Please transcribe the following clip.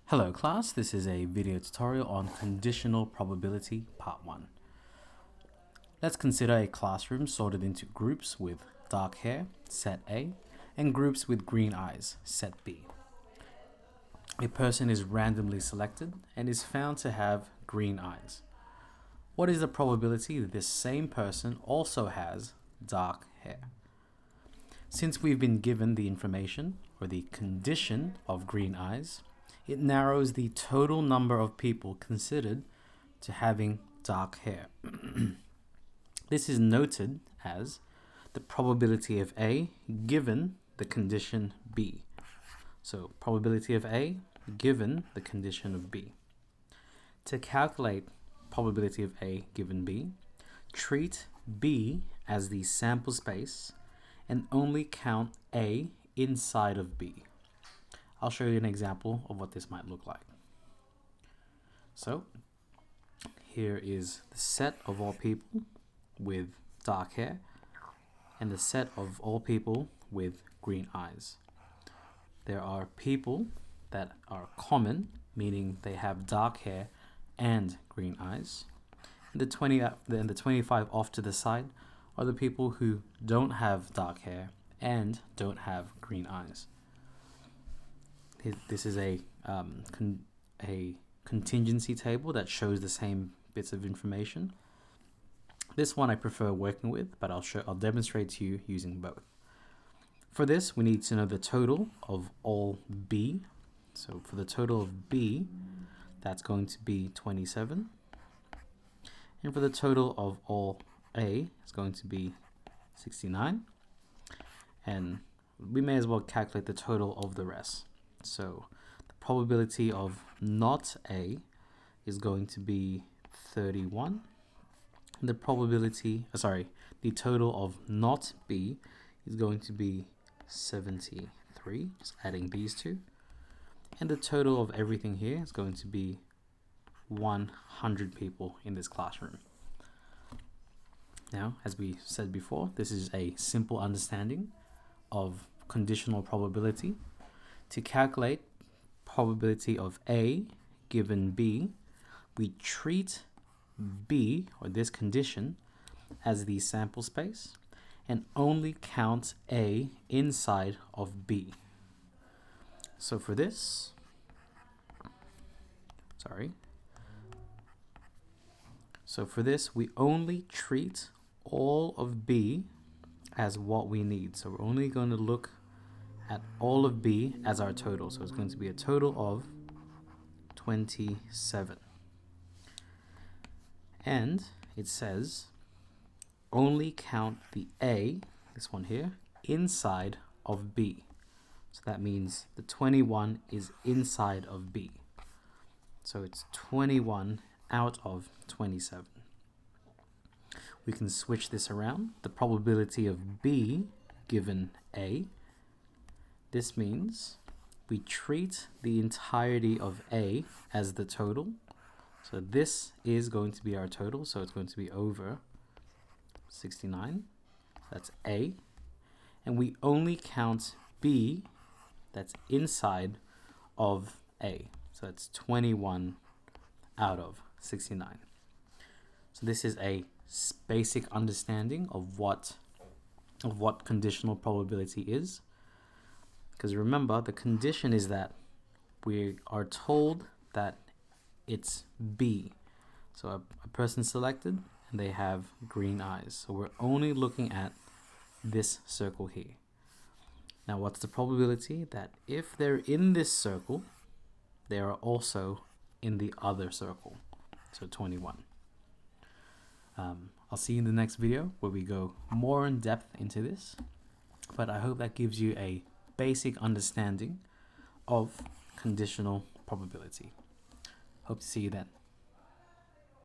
Hello class, this is a video tutorial on conditional probability part 1. Let's consider a classroom sorted into groups with dark hair, set A, and groups with green eyes, set B. A person is randomly selected and is found to have green eyes. What is the probability that this same person also has dark hair? Since we've been given the information or the condition of green eyes, it narrows the total number of people considered to having dark hair. This is noted as the probability of A given the condition B. So probability of A given the condition of B. To calculate probability of A given B, treat B as the sample space and only count A inside of B. I'll show you an example of what this might look like. So here is the set of all people with dark hair and the set of all people with green eyes. There are people that are common, meaning they have dark hair and green eyes. And the 25 off to the side are the people who don't have dark hair and don't have green eyes. This is a contingency table that shows the same bits of information. This one I prefer working with, but I'll demonstrate to you using both. For this, we need to know the total of all B. So for the total of B, that's going to be 27. And for the total of all A, it's going to be 69. And we may as well calculate the total of the rest. So the probability of not A is going to be 31. The the total of not B is going to be 73, just adding these two. And the total of everything here is going to be 100 people in this classroom. Now, as we said before, this is a simple understanding of conditional probability. To calculate probability of A given B, we treat B, or this condition, as the sample space and only count A inside of B. So for this, we only treat all of B as what we need. So we're only going to look at all of B as our total. So it's going to be a total of 27. And it says only count the A, this one here, inside of B. So that means the 21 is inside of B. So it's 21 out of 27. We can switch this around. The probability of B given A, this means we treat the entirety of A as the total. So this is going to be our total, so it's going to be over 69. That's A. And we only count B that's inside of A. So that's 21 out of 69. So this is a basic understanding of what conditional probability is. Because remember, the condition is that we are told that it's B. So a person selected and they have green eyes. So we're only looking at this circle here. Now what's the probability that if they're in this circle, they are also in the other circle? So 21. I'll see you in the next video where we go more in depth into this. But I hope that gives you a basic understanding of conditional probability. Hope to see you then.